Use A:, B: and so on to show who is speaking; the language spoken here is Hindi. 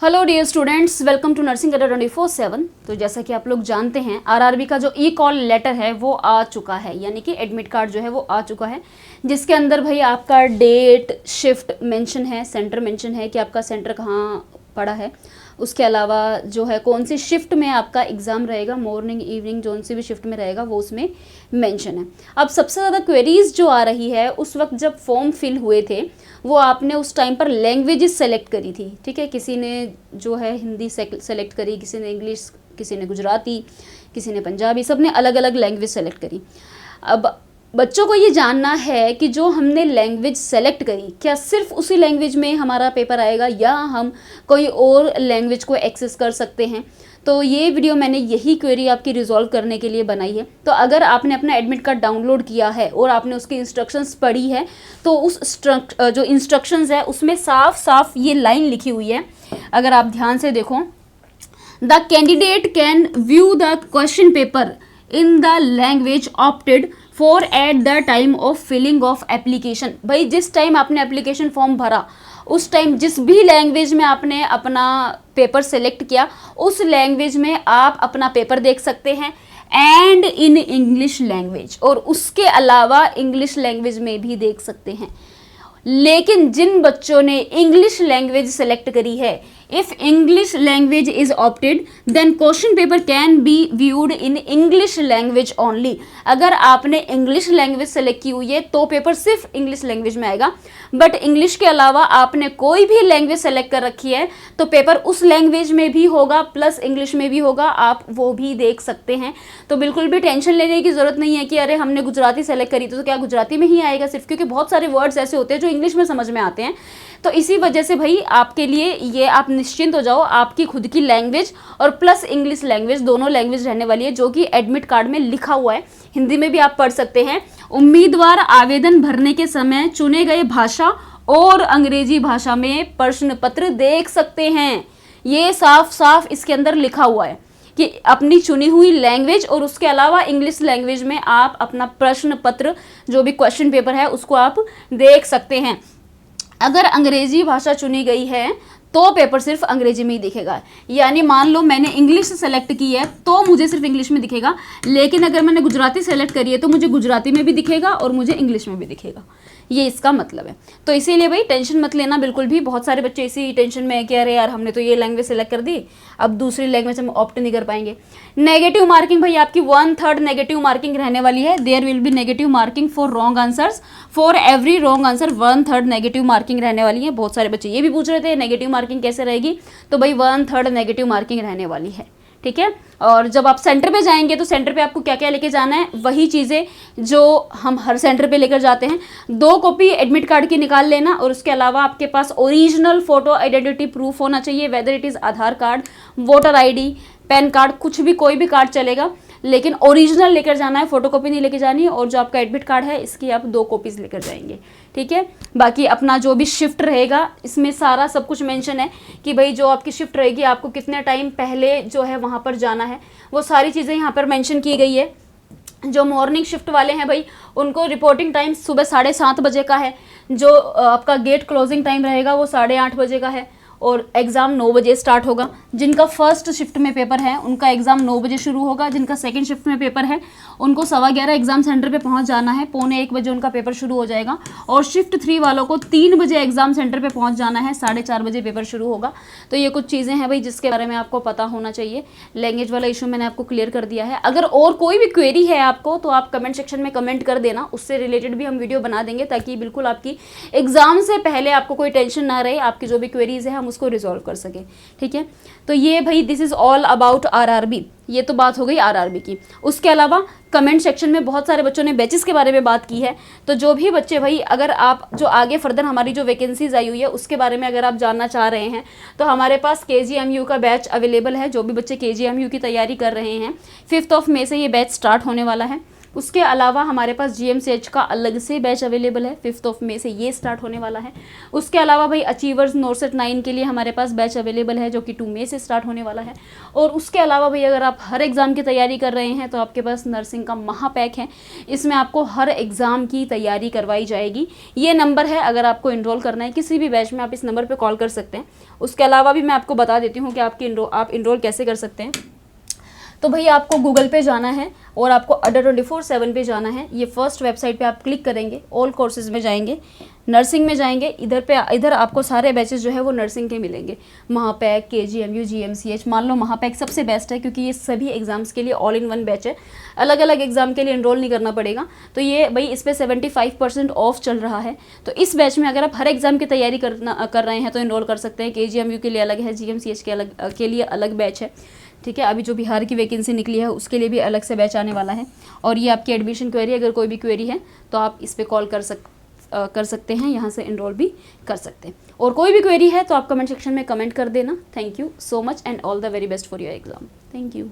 A: Hello dear students, welcome to nursing Adda 24/7। तो जैसा कि आप लोग जानते हैं आरआरबी का जो ई कॉल लेटर है वो आ चुका है, यानी कि एडमिट कार्ड जो है वो आ चुका है, जिसके अंदर भाई आपका डेट, शिफ्ट मेंशन है, सेंटर मेंशन है कि आपका सेंटर कहाँ पड़ा है। उसके अलावा जो है कौन सी शिफ्ट में आपका एग्ज़ाम रहेगा, मॉर्निंग इवनिंग जो सी भी शिफ्ट में रहेगा वो उसमें मेंशन है। अब सबसे ज़्यादा क्वेरीज जो आ रही है, उस वक्त जब फॉर्म फिल हुए थे वो आपने उस टाइम पर लैंग्वेजेस सेलेक्ट करी थी, ठीक है। किसी ने जो है हिंदी सेलेक्ट करी, किसी ने इंग्लिश, किसी ने गुजराती, किसी ने पंजाबी, सब ने अलग अलग लैंग्वेज सेलेक्ट करी। अब बच्चों को ये जानना है कि जो हमने लैंग्वेज सेलेक्ट करी क्या सिर्फ उसी लैंग्वेज में हमारा पेपर आएगा या हम कोई और लैंग्वेज को एक्सेस कर सकते हैं। तो ये वीडियो मैंने यही क्वेरी आपकी रिजॉल्व करने के लिए बनाई है। तो अगर आपने अपना एडमिट कार्ड डाउनलोड किया है और आपने उसकी इंस्ट्रक्शंस पढ़ी है तो उस जो इंस्ट्रक्शंस है उसमें साफ साफ ये लाइन लिखी हुई है, अगर आप ध्यान से देखो। The candidate can view the question paper in the language opted for at the time of filling of application. भाई जिस टाइम आपने एप्लीकेशन फॉर्म भरा उस टाइम जिस भी लैंग्वेज में आपने अपना पेपर सेलेक्ट किया उस लैंग्वेज में आप अपना पेपर देख सकते हैं, एंड इन इंग्लिश लैंग्वेज, और उसके अलावा इंग्लिश लैंग्वेज में भी देख सकते हैं। लेकिन जिन बच्चों ने इंग्लिश लैंग्वेज सेलेक्ट करी है, if English language is opted then question paper can be viewed in English language only. अगर आपने इंग्लिश लैंग्वेज सेलेक्ट की हुई है तो पेपर सिर्फ इंग्लिश लैंग्वेज में आएगा, बट इंग्लिश के अलावा आपने कोई भी लैंग्वेज सेलेक्ट कर रखी है तो पेपर उस लैंग्वेज में भी होगा प्लस इंग्लिश में भी होगा, आप वो भी देख सकते हैं। तो बिल्कुल भी टेंशन लेने की जरूरत नहीं है कि अरे हमने गुजराती सेलेक्ट करी तो क्या गुजराती में ही आएगा सिर्फ, क्योंकि बहुत सारे वर्ड्स ऐसे होते हैं जो इंग्लिश में समझ में आते हैं। तो इसी वजह से भाई आपके लिए ये आप निश्चिंत हो जाओ, आपकी खुद की लैंग्वेज और प्लस इंग्लिश लैंग्वेज दोनों लैंग्वेज रहने वाली है, जो कि एडमिट कार्ड में लिखा हुआ है। हिंदी में भी आप पढ़ सकते हैं। उम्मीदवार आवेदन भरने के समय चुने गए भाषा और अंग्रेजी भाषा में प्रश्न पत्र देख सकते हैं। ये साफ साफ इसके अंदर लिखा हुआ है कि अपनी चुनी हुई लैंग्वेज और उसके अलावा इंग्लिश लैंग्वेज में आप अपना प्रश्न पत्र जो भी क्वेश्चन पेपर है उसको आप देख सकते हैं। अगर अंग्रेजी भाषा चुनी गई है तो पेपर सिर्फ अंग्रेजी में ही दिखेगा, यानी मान लो मैंने इंग्लिश सेलेक्ट की है तो मुझे सिर्फ इंग्लिश में दिखेगा, लेकिन अगर मैंने गुजराती सेलेक्ट करी है तो मुझे गुजराती में भी दिखेगा और मुझे इंग्लिश में भी दिखेगा। ये इसका मतलब है। तो इसीलिए भाई टेंशन मत लेना बिल्कुल भी। बहुत सारे बच्चे इसी टेंशन में है कि अरे यार हमने तो ये लैंग्वेज सेलेक्ट कर दी, अब दूसरी लैंग्वेज हम ऑप्ट नहीं कर पाएंगे। नेगेटिव मार्किंग भाई आपकी 1/3 नेगेटिव मार्किंग रहने वाली है। There will be negative marking for wrong answers, for every wrong answer 1/3 negative marking रहने वाली है। बहुत सारे बच्चे ये भी पूछ रहे थे नेगेटिव मार्किंग कैसे रहेगी, तो भाई 1/3 नेगेटिव मार्किंग रहने वाली है, ठीक है। और जब आप सेंटर पे जाएंगे तो सेंटर पे आपको क्या क्या लेके जाना है, वही चीज़ें जो हम हर सेंटर पे लेकर जाते हैं। 2 कॉपी एडमिट कार्ड की निकाल लेना, और उसके अलावा आपके पास ओरिजिनल फोटो आइडेंटिटी प्रूफ होना चाहिए, whether it is Aadhaar card, voter ID, pan card, कुछ भी कोई भी कार्ड चलेगा, लेकिन ओरिजिनल लेकर जाना है, फोटोकॉपी नहीं लेके जानी है। और जो आपका एडमिट कार्ड है इसकी आप 2 कॉपीज़ लेकर जाएंगे, ठीक है। बाकी अपना जो भी शिफ्ट रहेगा इसमें सारा सब कुछ मेंशन है कि भाई जो आपकी शिफ्ट रहेगी आपको कितने टाइम पहले जो है वहाँ पर जाना है, वो सारी चीज़ें यहाँ पर मेंशन की गई है। जो मॉर्निंग शिफ्ट वाले हैं भाई उनको रिपोर्टिंग टाइम सुबह 7:30 बजे का है, जो आपका गेट क्लोजिंग टाइम रहेगा वो 8:30 बजे का है, और एग्ज़ाम 9 बजे स्टार्ट होगा। जिनका फर्स्ट शिफ्ट में पेपर है उनका एग्ज़ाम 9 बजे शुरू होगा, जिनका सेकंड शिफ्ट में पेपर है उनको 11:15 एग्ज़ाम सेंटर पे पहुंच जाना है, 12:45 बजे उनका पेपर शुरू हो जाएगा। और शिफ्ट 3 वालों को 3 बजे एग्ज़ाम सेंटर पे पहुंच जाना है, 4:30 बजे पेपर शुरू होगा। तो ये कुछ चीज़ें हैं भाई जिसके बारे में आपको पता होना चाहिए। लैंग्वेज वाला इशू मैंने आपको क्लियर कर दिया है। अगर और कोई भी क्वेरी है आपको तो आप कमेंट सेक्शन में कमेंट कर देना, उससे रिलेटेड भी हम वीडियो बना देंगे ताकि बिल्कुल आपकी एग्ज़ाम से पहले आपको कोई टेंशन ना रहे, आपकी जो भी क्वेरीज है हम उसको रिजॉल्व कर सके, ठीक है। तो ये भाई this is all about RRB. ये तो बात हो गई आरआरबी की। उसके अलावा कमेंट सेक्शन में बहुत सारे बच्चों ने बैचेस के बारे में बात की है, तो जो भी बच्चे भाई अगर आप जो आगे फर्दर हमारी जो वैकेंसीज आई हुई है उसके बारे में अगर आप जानना चाह रहे हैं तो हमारे पास KGMU का बैच अवेलेबल है। जो भी बच्चे KGMU की तैयारी कर रहे हैं 5 मई से ये बैच स्टार्ट होने वाला है। उसके अलावा हमारे पास GMCH का अलग से बैच अवेलेबल है, 5 मई से ये स्टार्ट होने वाला है। उसके अलावा भाई अचीवर्स नॉर्सेट 9 के लिए हमारे पास बैच अवेलेबल है जो कि 2 मई से स्टार्ट होने वाला है। और उसके अलावा भाई अगर आप हर एग्ज़ाम की तैयारी कर रहे हैं तो आपके पास नर्सिंग का महापैक है, इसमें आपको हर एग्ज़ाम की तैयारी करवाई जाएगी। ये नंबर है, अगर आपको इनरोल करना है किसी भी बैच में आप इस नंबर पर कॉल कर सकते हैं। उसके अलावा भी मैं आपको बता देती हूँ कि आप इनरोल कैसे कर सकते हैं। तो भाई आपको गूगल पे जाना है और आपको अड्डा 24/7 पे जाना है। ये फर्स्ट वेबसाइट पे आप क्लिक करेंगे, ऑल कोर्सेज में जाएंगे, नर्सिंग में जाएंगे। इधर आपको सारे बैचेस जो है वो नर्सिंग के मिलेंगे, महापैक, KGMU, GMCH। मान लो महापैक सबसे बेस्ट है क्योंकि ये सभी एग्जाम्स के लिए ऑल इन वन बैच है, अलग अलग एग्जाम के लिए इनरोल नहीं करना पड़ेगा। तो ये भाई इस पर 75% ऑफ चल रहा है। तो इस बैच में अगर आप हर एग्जाम की तैयारी कर रहे हैं तो इनरोल कर सकते हैं। KGMU के लिए अलग है, GMCH के लिए अलग बैच है, ठीक है। अभी जो बिहार की वैकेंसी निकली है उसके लिए भी अलग से बैच आने वाला है। और ये आपकी एडमिशन क्वेरी, अगर कोई भी क्वेरी है तो आप इस पर कॉल कर सकते हैं, यहाँ से इनरोल भी कर सकते हैं। और कोई भी क्वेरी है तो आप कमेंट सेक्शन में कमेंट कर देना। Thank you so much and all the very best for your exam. Thank you.